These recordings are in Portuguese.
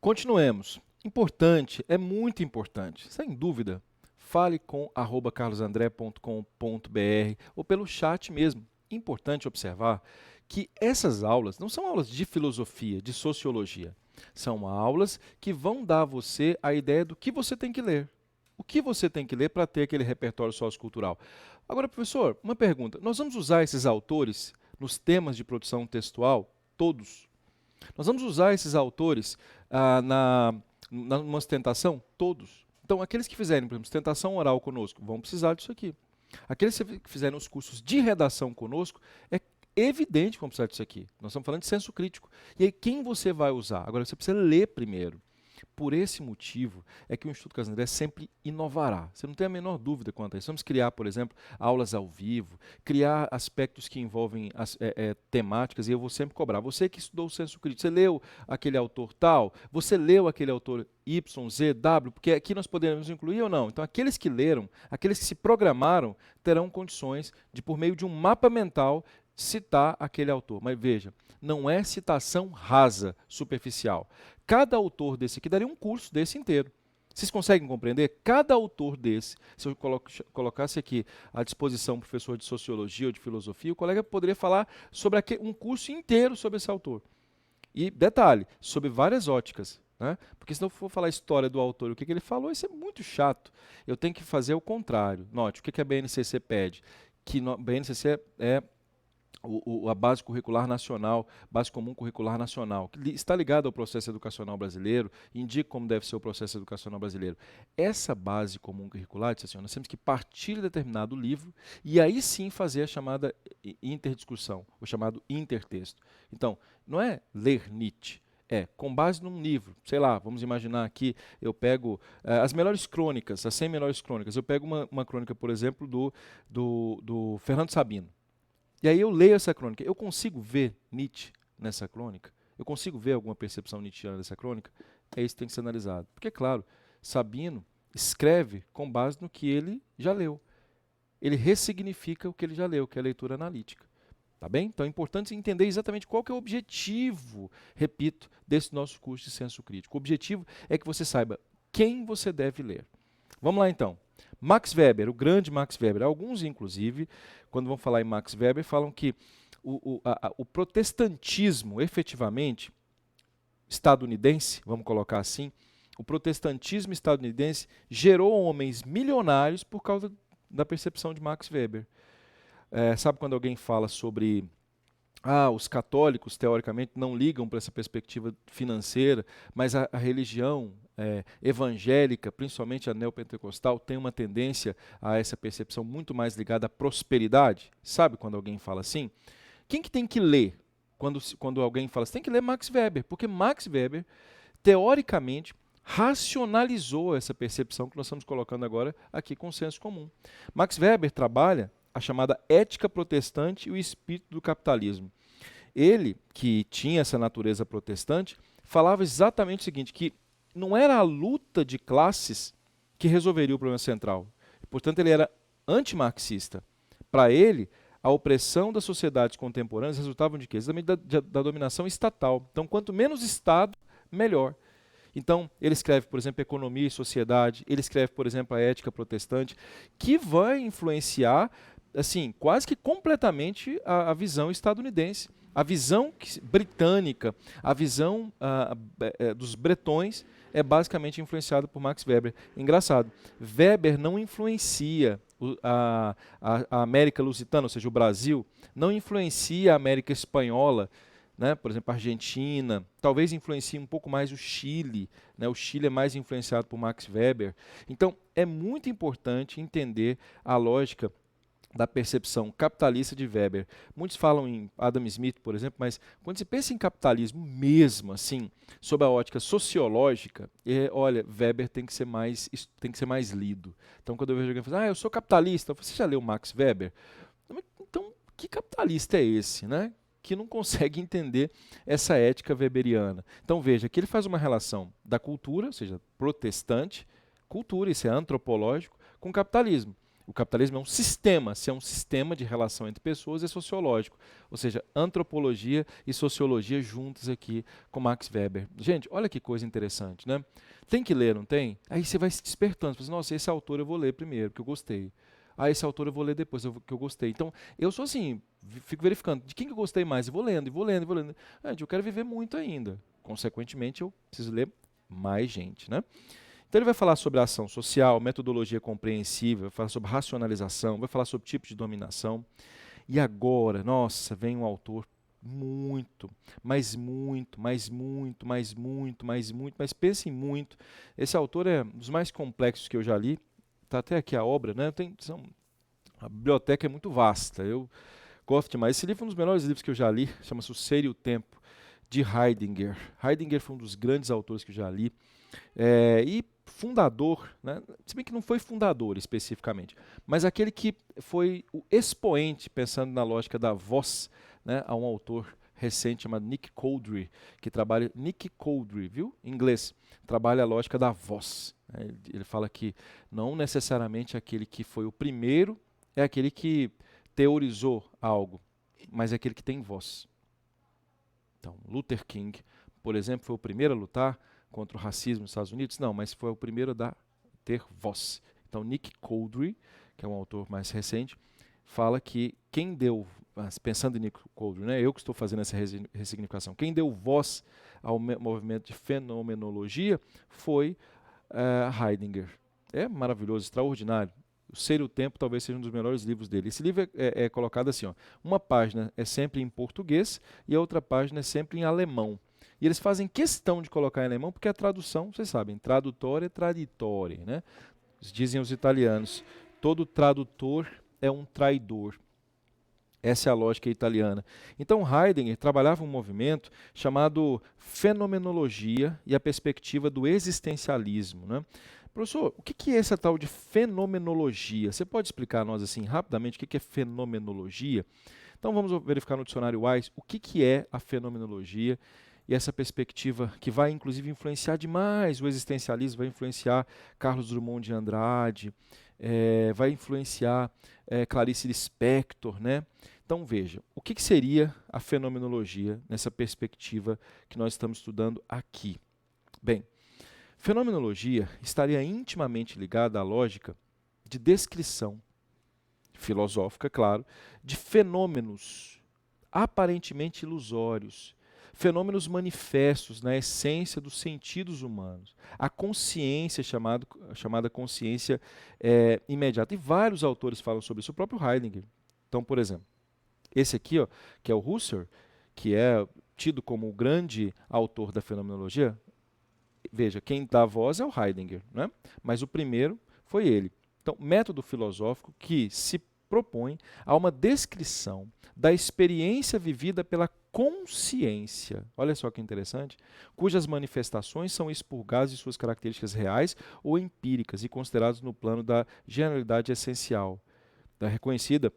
Continuemos. Importante, é muito importante, sem dúvida. Fale com @carlosandré.com.br ou pelo chat mesmo. Importante observar que essas aulas não são aulas de filosofia, de sociologia. São aulas que vão dar a você a ideia do que você tem que ler. O que você tem que ler para ter aquele repertório sociocultural. Agora, professor, uma pergunta. Nós vamos usar esses autores nos temas de produção textual? Todos. Nós vamos usar esses autores numa sustentação? Todos. Então, aqueles que fizerem, por exemplo, sustentação oral conosco, vão precisar disso aqui. Aqueles que fizerem os cursos de redação conosco, é evidente que vão precisar disso aqui. Nós estamos falando de senso crítico. E aí, quem você vai usar? Agora, você precisa ler primeiro. Por esse motivo é que o Instituto Carlos André sempre inovará. Você não tem a menor dúvida quanto a isso. Vamos criar, por exemplo, aulas ao vivo, criar aspectos que envolvem temáticas, e eu vou sempre cobrar. Você que estudou o senso crítico, você leu aquele autor tal? Você leu aquele autor Y, Z, W? Porque aqui nós podemos incluir ou não. Então, aqueles que leram, aqueles que se programaram, terão condições de, por meio de um mapa mental, citar aquele autor. Mas veja, não é citação rasa, superficial. Cada autor desse aqui daria um curso desse inteiro. Vocês conseguem compreender? Cada autor desse, se eu colocasse aqui à disposição um professor de sociologia ou de filosofia, o colega poderia falar sobre um curso inteiro sobre esse autor. E, detalhe, sobre várias óticas. Né? Porque se não for falar a história do autor e o que ele falou, isso é muito chato. Eu tenho que fazer o contrário. Note, o que a BNCC pede? Que a BNCC é a base curricular nacional, base comum curricular nacional, que está ligada ao processo educacional brasileiro, indica como deve ser o processo educacional brasileiro. Essa base comum curricular, diz assim, nós temos que partir de determinado livro e aí sim fazer a chamada interdiscussão, o chamado intertexto. Então, não é ler Nietzsche, com base num livro, sei lá, vamos imaginar aqui, eu pego as melhores crônicas, as 100 melhores crônicas, eu pego uma crônica, por exemplo, do Fernando Sabino. E aí eu leio essa crônica, eu consigo ver Nietzsche nessa crônica? Eu consigo ver alguma percepção nietzschiana dessa crônica? É isso que tem que ser analisado. Porque, claro, Sabino escreve com base no que ele já leu. Ele ressignifica o que ele já leu, que é a leitura analítica. Tá bem? Então é importante entender exatamente qual que é o objetivo, repito, desse nosso curso de senso crítico. O objetivo é que você saiba quem você deve ler. Vamos lá então. Max Weber, o grande Max Weber. Alguns, inclusive, quando vão falar em Max Weber, falam que o protestantismo, efetivamente, estadunidense, vamos colocar assim, o protestantismo estadunidense gerou homens milionários por causa da percepção de Max Weber. Sabe quando alguém fala sobre os católicos, teoricamente, não ligam para essa perspectiva financeira, mas a religião evangélica, principalmente a neopentecostal, tem uma tendência a essa percepção muito mais ligada à prosperidade. Sabe quando alguém fala assim? Quem que tem que ler quando alguém fala assim? Tem que ler Max Weber, porque Max Weber, teoricamente, racionalizou essa percepção que nós estamos colocando agora aqui com o senso comum. Max Weber trabalha a chamada ética protestante e o espírito do capitalismo. Ele, que tinha essa natureza protestante, falava exatamente o seguinte, que não era a luta de classes que resolveria o problema central. Portanto, ele era antimarxista. Para ele, a opressão das sociedades contemporâneas resultava de quê? Exatamente da dominação estatal. Então, quanto menos Estado, melhor. Então, ele escreve, por exemplo, Economia e Sociedade, ele escreve, por exemplo, a Ética Protestante, que vai influenciar, assim, quase que completamente a visão estadunidense. A visão britânica, a visão dos bretões é basicamente influenciada por Max Weber. Engraçado, Weber não influencia a América Lusitana, ou seja, o Brasil, não influencia a América Espanhola, né? Por exemplo, a Argentina, talvez influencie um pouco mais o Chile, né? O Chile é mais influenciado por Max Weber. Então, é muito importante entender a lógica da percepção capitalista de Weber. Muitos falam em Adam Smith, por exemplo, mas quando se pensa em capitalismo mesmo, assim, sob a ótica sociológica, olha, Weber tem que ser mais lido. Então, quando eu vejo alguém falando, eu sou capitalista, você já leu Max Weber? Então, que capitalista é esse, né? Que não consegue entender essa ética weberiana. Então, veja, que ele faz uma relação da cultura, ou seja, protestante, cultura, isso é antropológico, com capitalismo. O capitalismo é um sistema, se é um sistema de relação entre pessoas, é sociológico. Ou seja, antropologia e sociologia juntos aqui com Max Weber. Gente, olha que coisa interessante, né? Tem que ler, não tem? Aí você vai se despertando. Você fala assim, nossa, esse autor eu vou ler primeiro, porque eu gostei. Ah, esse autor eu vou ler depois, que eu gostei. Então, eu sou assim, fico verificando de quem que eu gostei mais, e vou lendo, e vou lendo, e vou lendo. Ah, eu quero viver muito ainda. Consequentemente, eu preciso ler mais gente, né? Então ele vai falar sobre a ação social, metodologia compreensível, vai falar sobre racionalização, vai falar sobre tipos de dominação. E agora, nossa, vem um autor muito, mas muito, mas muito, mas muito, mas muito, mas pense em muito. Esse autor é um dos mais complexos que eu já li. Está até aqui a obra, né? A biblioteca é muito vasta. Eu gosto demais. Esse livro é um dos melhores livros que eu já li, chama-se O Ser e o Tempo, de Heidegger. Heidegger foi um dos grandes autores que eu já li. E fundador, né? Se bem que não foi fundador especificamente, mas aquele que foi o expoente, pensando na lógica da voz, né? Há um autor recente chamado Nick Couldry, que trabalha, Nick Couldry, viu? Em inglês, trabalha a lógica da voz. Né? Ele fala que não necessariamente aquele que foi o primeiro é aquele que teorizou algo, mas é aquele que tem voz. Então, Luther King, por exemplo, foi o primeiro a lutar contra o racismo nos Estados Unidos? Não, mas foi o primeiro a ter voz. Então, Nick Couldry, que é um autor mais recente, fala que quem deu, pensando em Nick Couldry, né, eu que estou fazendo essa ressignificação, quem deu voz ao movimento de fenomenologia foi Heidegger. É maravilhoso, extraordinário. O Ser e o Tempo talvez seja um dos melhores livros dele. Esse livro é colocado assim, ó, uma página é sempre em português e a outra página é sempre em alemão. E eles fazem questão de colocar em alemão porque a tradução, vocês sabem, tradutor é traditore, né? Dizem os italianos, todo tradutor é um traidor. Essa é a lógica italiana. Então Heidegger trabalhava um movimento chamado fenomenologia e a perspectiva do existencialismo, né? Professor, o que é essa tal de fenomenologia? Você pode explicar a nós assim rapidamente o que é fenomenologia? Então vamos verificar no dicionário Wise o que é a fenomenologia e essa perspectiva que vai inclusive influenciar demais o existencialismo, vai influenciar Carlos Drummond de Andrade, vai influenciar Clarice Lispector, né? Então veja, o que seria a fenomenologia nessa perspectiva que nós estamos estudando aqui? Bem, fenomenologia estaria intimamente ligada à lógica de descrição filosófica, claro, de fenômenos aparentemente ilusórios, fenômenos manifestos na essência dos sentidos humanos, a consciência chamada consciência imediata. E vários autores falam sobre isso, o próprio Heidegger. Então, por exemplo, esse aqui, ó, que é o Husserl, que é tido como o grande autor da fenomenologia, veja, quem dá a voz é o Heidegger, né? Mas o primeiro foi ele. Então, método filosófico que se propõe a uma descrição da experiência vivida pela consciência, olha só que interessante, cujas manifestações são expurgadas de suas características reais ou empíricas e consideradas no plano da generalidade essencial, da reconhecida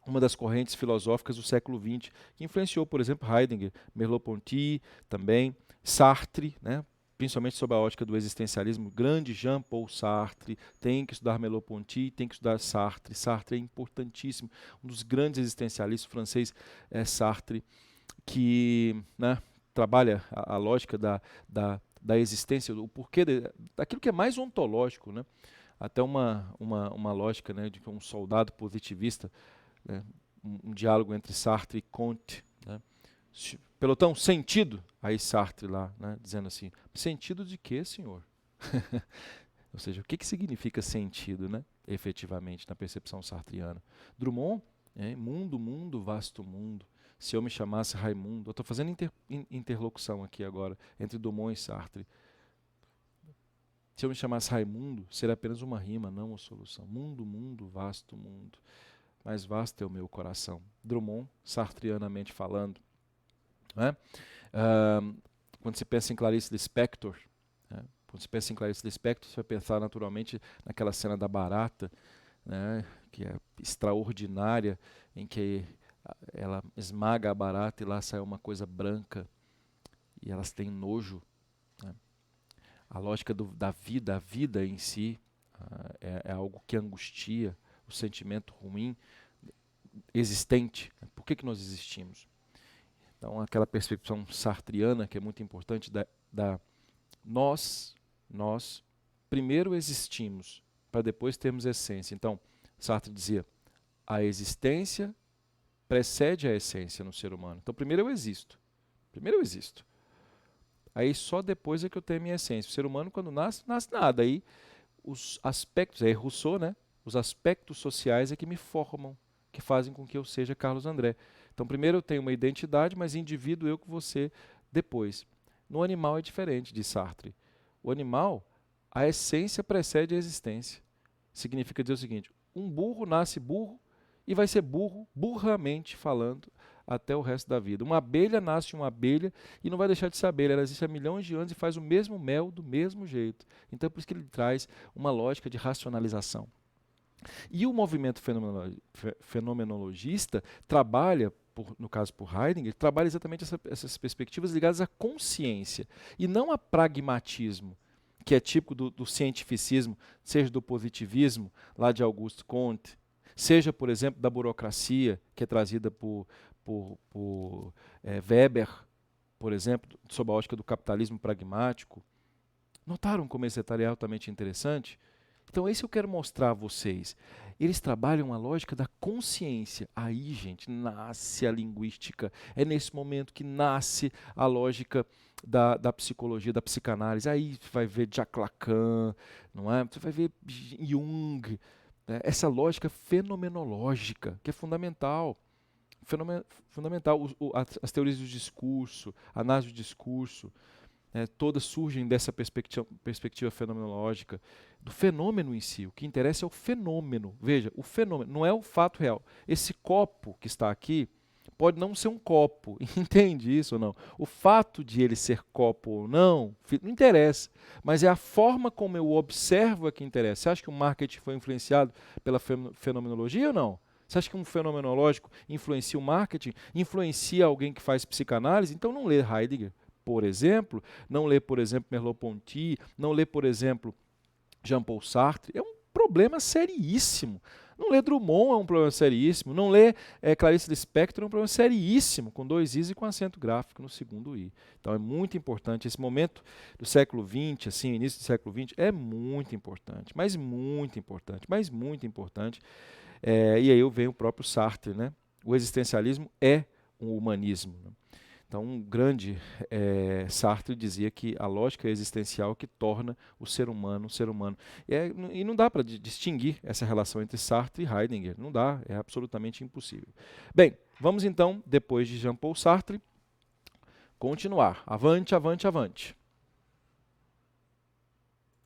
uma das correntes filosóficas do século XX, que influenciou, por exemplo, Heidegger, Merleau-Ponty, também Sartre, né? Principalmente sob a ótica do existencialismo, grande Jean-Paul Sartre, tem que estudar Merleau-Ponty, tem que estudar Sartre. Sartre é importantíssimo, um dos grandes existencialistas francês é Sartre, que, né, trabalha a lógica da existência, o porquê daquilo que é mais ontológico, né? Até uma lógica, né, de que um soldado positivista, né, um diálogo entre Sartre e Comte, né? Pelotão, sentido? Aí Sartre lá, né, dizendo assim, sentido de quê, senhor? Ou seja, o que significa sentido, né, efetivamente, na percepção sartriana? Drummond, mundo, mundo, vasto mundo. Se eu me chamasse Raimundo, eu estou fazendo interlocução aqui agora entre Drummond e Sartre. Se eu me chamasse Raimundo, seria apenas uma rima, não uma solução. Mundo, mundo, vasto mundo. Mais vasto é o meu coração. Drummond, sartrianamente falando. Né? Quando se pensa em Clarice Lispector, né? Quando se pensa em Clarice Lispector, você vai pensar naturalmente naquela cena da barata, né? Que é extraordinária, em que ela esmaga a barata e lá sai uma coisa branca e elas têm nojo. Né? A lógica da vida, a vida em si, é algo que angustia, o sentimento ruim existente. Por que nós existimos? Então, aquela percepção sartriana, que é muito importante, nós primeiro existimos, para depois termos essência. Então, Sartre dizia, a existência precede a essência no ser humano. Então, primeiro eu existo. Aí só depois é que eu tenho a minha essência. O ser humano, quando nasce nada. Aí os aspectos, aí Rousseau, né? Os aspectos sociais é que me formam, que fazem com que eu seja Carlos André. Então, primeiro eu tenho uma identidade, mas indivíduo eu com você depois. No animal é diferente, diz Sartre. O animal, a essência precede a existência. Significa dizer o seguinte, um burro nasce burro e vai ser burro, burramente falando, até o resto da vida. Uma abelha nasce uma abelha e não vai deixar de ser abelha. Ela existe há milhões de anos e faz o mesmo mel do mesmo jeito. Então, é por isso que ele traz uma lógica de racionalização. E o movimento fenomenologista trabalha, no caso por Heidegger, trabalha exatamente essas perspectivas ligadas à consciência e não a pragmatismo, que é típico do cientificismo, seja do positivismo, lá de Auguste Comte, seja, por exemplo, da burocracia, que é trazida por Weber, por exemplo, sob a ótica do capitalismo pragmático. Notaram como esse detalhe é altamente interessante? Então, esse eu quero mostrar a vocês. Eles trabalham a lógica da consciência. Aí, gente, nasce a linguística. É nesse momento que nasce a lógica da psicologia, da psicanálise. Aí você vai ver Jacques Lacan, não é? Você vai ver Jung. Né? Essa lógica fenomenológica, que é fundamental. Fundamental. As teorias do discurso, a análise do discurso, todas surgem dessa perspectiva fenomenológica, do fenômeno em si. O que interessa é o fenômeno. Veja, o fenômeno, não é o fato real. Esse copo que está aqui pode não ser um copo, entende isso ou não? O fato de ele ser copo ou não interessa, mas é a forma como eu observo que interessa. Você acha que o marketing foi influenciado pela fenomenologia ou não? Você acha que um fenomenológico influencia o marketing? Influencia alguém que faz psicanálise? Então não lê Heidegger, por exemplo, não lê, por exemplo, Merleau-Ponty, não lê, por exemplo, Jean-Paul Sartre. É um problema seríssimo. Não lê Drummond é um problema seríssimo. Não lê Clarice Lispector é um problema seríssimo, com 2 i's e com acento gráfico no segundo i. Então é muito importante. Esse momento do século XX, assim, início do século XX, é muito importante, mas muito importante, mas muito importante. E aí vem o próprio Sartre, né? O existencialismo é um humanismo, né? Então, um grande Sartre dizia que a lógica existencial que torna o ser humano um ser humano. E não dá para distinguir essa relação entre Sartre e Heidegger. Não dá, é absolutamente impossível. Bem, vamos então, depois de Jean-Paul Sartre, continuar. Avante, avante, avante.